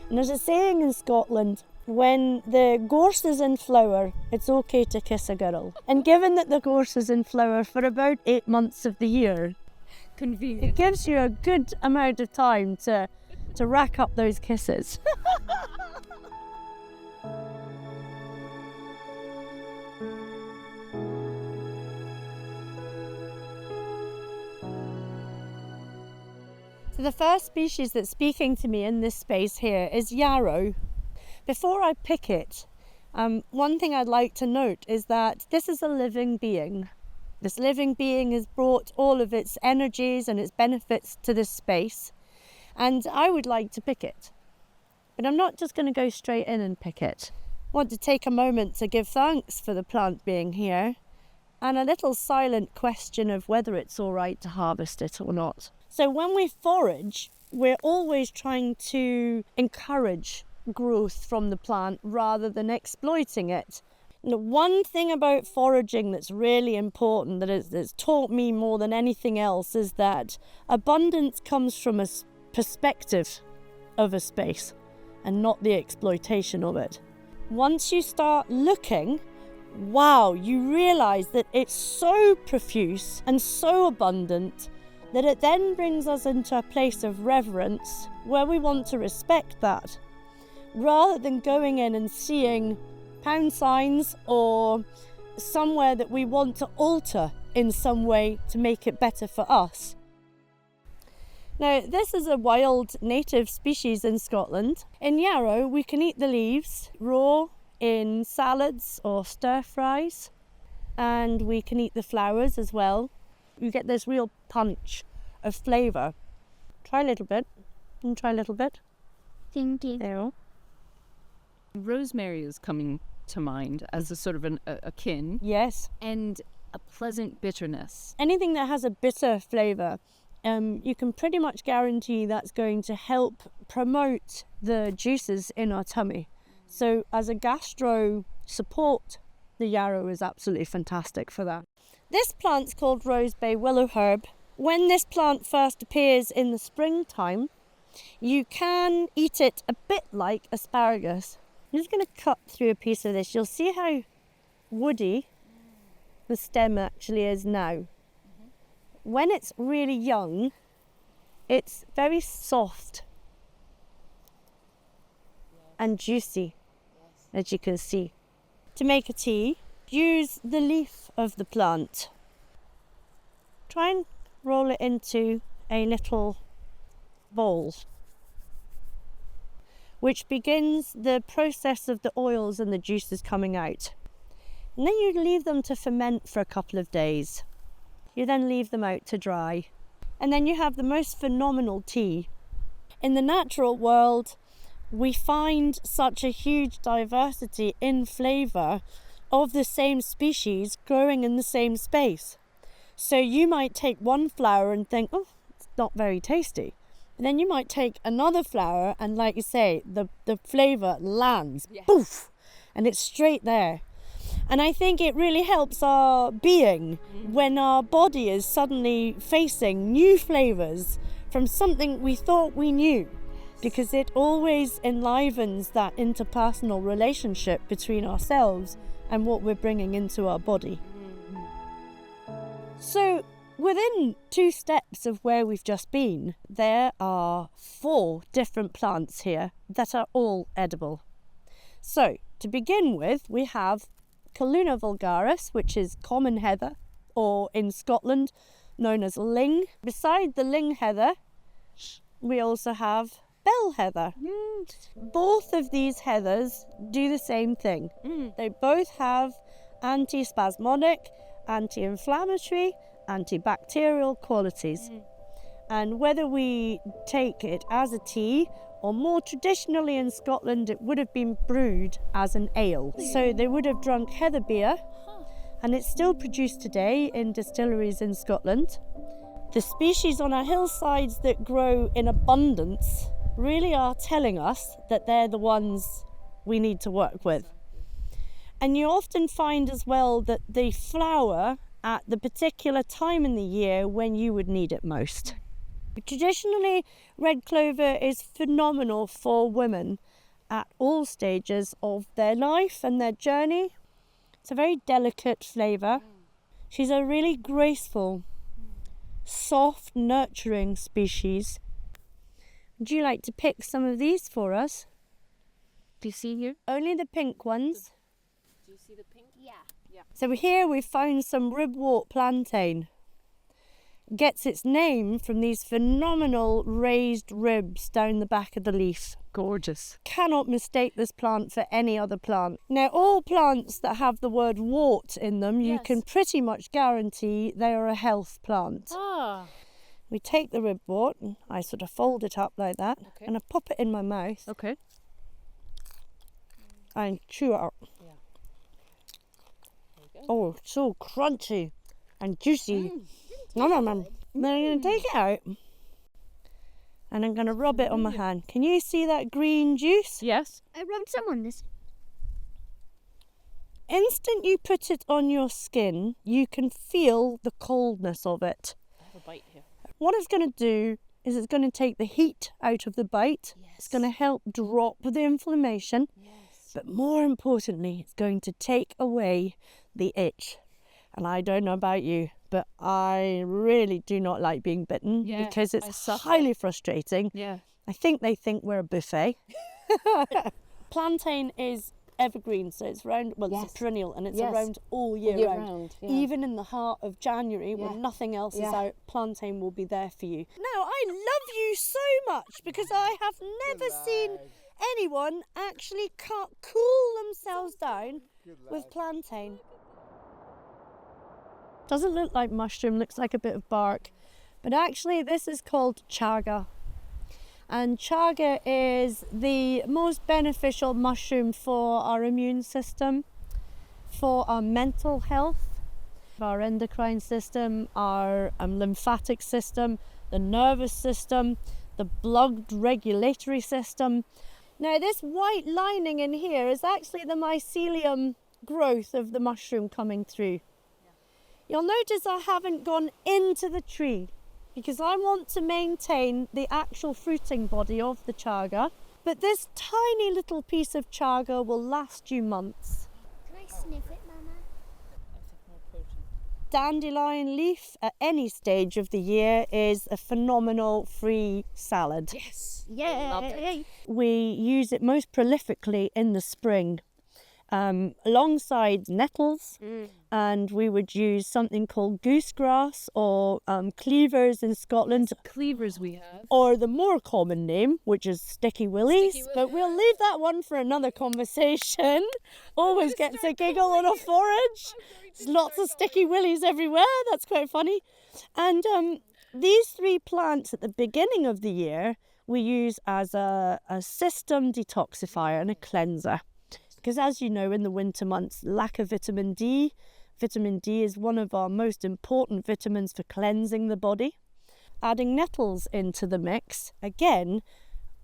And there's a saying in Scotland, when the gorse is in flower, it's okay to kiss a girl. And given that the gorse is in flower for about 8 months of the year, Convenient. it gives you a good amount of time to rack up those kisses. So the first species that's speaking to me in this space here is Yarrow. Before I pick it, one thing I'd like to note is that this is a living being. This living being has brought all of its energies and its benefits to this space, and I would like to pick it. But I'm not just going to go straight in and pick it. I want to take a moment to give thanks for the plant being here, and a little silent question of whether it's all right to harvest it or not. So when we forage, we're always trying to encourage growth from the plant rather than exploiting it. And the one thing about foraging that's really important, that's taught me more than anything else, is that abundance comes from a perspective of a space and not the exploitation of it. Once you start looking, wow, you realise that it's so profuse and so abundant that it then brings us into a place of reverence where we want to respect that, rather than going in and seeing pound signs or somewhere that we want to alter in some way to make it better for us. Now, this is a wild native species in Scotland. In Yarrow, we can eat the leaves raw in salads or stir fries, and we can eat the flowers as well. You get this real punch of flavour. Try a little bit, and try a little bit. Thank you. There you go. Rosemary is coming to mind as a sort of a kin, Yes. and a pleasant bitterness. Anything that has a bitter flavour, you can pretty much guarantee that's going to help promote the juices in our tummy. So as a gastro support, the yarrow is absolutely fantastic for that. This plant's called Rosebay willowherb. When this plant first appears in the springtime, you can eat it a bit like asparagus. I'm just going to cut through a piece of this. You'll see how woody the stem actually is now. When it's really young, it's very soft and juicy, as you can see. To make a tea, use the leaf of the plant. Try and roll it into a little bowl, which begins the process of the oils and the juices coming out. And then you leave them to ferment for a couple of days. You then leave them out to dry. And then you have the most phenomenal tea. In the natural world, we find such a huge diversity in flavour of the same species growing in the same space. So you might take one flower and think, oh, it's not very tasty. And then you might take another flower and, like you say, the flavour lands, yes. Poof, and it's straight there. And I think it really helps our being when our body is suddenly facing new flavours from something we thought we knew, because it always enlivens that interpersonal relationship between ourselves and what we're bringing into our body. So within 2 steps of where we've just been, there are 4 different plants here that are all edible. So to begin with, we have Calluna vulgaris, which is common heather, or in Scotland known as Ling. Beside the Ling heather, we also have bell heather. Both of these heathers do the same thing. They both have anti-spasmodic, anti-inflammatory, antibacterial qualities. And whether we take it as a tea, or more traditionally in Scotland, it would have been brewed as an ale. So they would have drunk heather beer, and it's still produced today in distilleries in Scotland. The species on our hillsides that grow in abundance really are telling us that they're the ones we need to work with. And you often find as well that they flower at the particular time in the year when you would need it most. Traditionally, red clover is phenomenal for women at all stages of their life and their journey. It's a very delicate flavour. She's a really graceful, soft, nurturing species. Would you like to pick some of these for us? Do you see here? Only the pink ones. Do you see the pink? Yeah. So here we've found some Ribwort plantain. It gets its name from these phenomenal raised ribs down the back of the leaf. Gorgeous. Cannot mistake this plant for any other plant. Now, all plants that have the word wart in them, you Yes. can pretty much guarantee they are a health plant. Ah. We take the Ribwort, and I sort of fold it up like that, Okay. and I pop it in my mouth Okay. and chew it up. Yeah. There you go. Oh, it's so crunchy and juicy. Nom, nom, nom. Then I'm going to take it out and I'm going to rub it on my hand. Can you see that green juice? Yes. I rubbed some on this. Instant you put it on your skin, you can feel the coldness of it. I have a bite here. What it's going to do is it's going to take the heat out of the bite. It's going to help drop the inflammation. Yes. But more importantly, it's going to take away the itch. And I don't know about you, but I really do not like being bitten Yeah, because I it's suffer. highly frustrating. Yeah. I think they think we're a buffet. Plantain is evergreen, so it's round, well, Yes. it's a perennial and it's Yes. around all year, Year round. round, yeah. Even in the heart of January Yeah. when nothing else is Yeah. out, plantain will be there for you. Now, I love you so much because I have never seen anyone actually cool themselves down with plantain. Doesn't look like mushroom, looks like a bit of bark, but actually this is called chaga. And chaga is the most beneficial mushroom for our immune system, for our mental health, our endocrine system, our lymphatic system, the nervous system, the blood regulatory system. Now this white lining in here is actually the mycelium growth of the mushroom coming through. You'll notice I haven't gone into the tree because I want to maintain the actual fruiting body of the chaga. But this tiny little piece of chaga will last you months. Can I sniff it, Mama? Dandelion leaf at any stage of the year is a phenomenal free salad. Yes. Yeah. We use it most prolifically in the spring. Alongside nettles, and we would use something called goosegrass or cleavers in Scotland, Cleavers we have. or the more common name, which is sticky willies. Sticky But we'll leave that one for another conversation. Always gets a giggle on a forage. There's lots of sticky willies everywhere. That's quite funny. And these three plants at the beginning of the year we use as a system detoxifier and a cleanser. Because as you know, in the winter months, lack of vitamin D is one of our most important vitamins for cleansing the body. Adding nettles into the mix, again,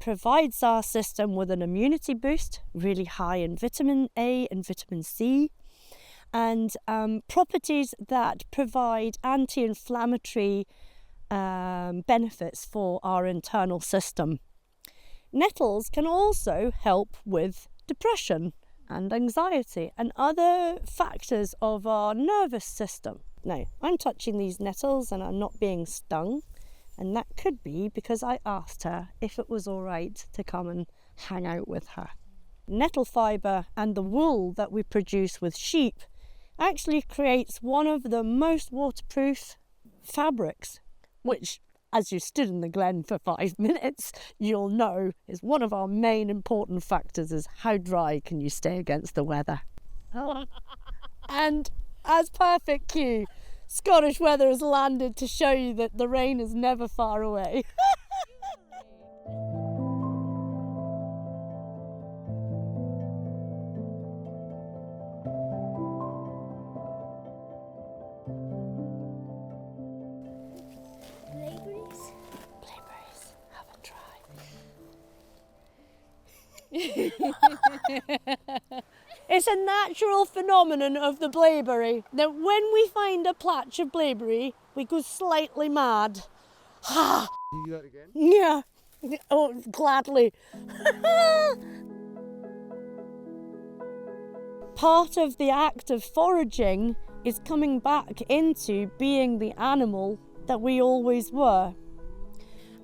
provides our system with an immunity boost, really high in vitamin A and vitamin C, and properties that provide anti-inflammatory benefits for our internal system. Nettles can also help with depression and anxiety and other factors of our nervous system. Now, I'm touching these nettles and I'm not being stung, and that could be because I asked her if it was all right to come and hang out with her. Nettle fibre and the wool that we produce with sheep actually creates one of the most waterproof fabrics, which, as you stood in the glen for 5 minutes, you'll know is one of our main important factors is how dry can you stay against the weather. And as perfect cue, Scottish weather has landed to show you that the rain is never far away. Blaeberries? Blaeberries, have a try. It's a natural phenomenon of the blaeberry that when we find a patch of blaeberry, we go slightly mad. Ha! Can you do that again? Yeah. Oh, gladly. Part of the act of foraging is coming back into being the animal that we always were.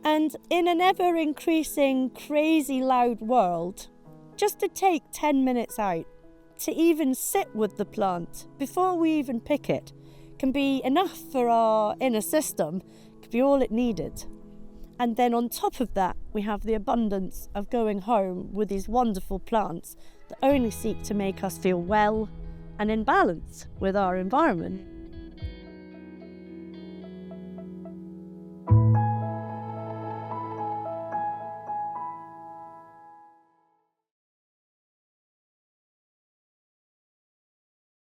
And in an ever-increasing, crazy loud world, just to take 10 minutes out to even sit with the plant before we even pick it can be enough for our inner system, could be all it needed. And then on top of that, we have the abundance of going home with these wonderful plants that only seek to make us feel well and in balance with our environment.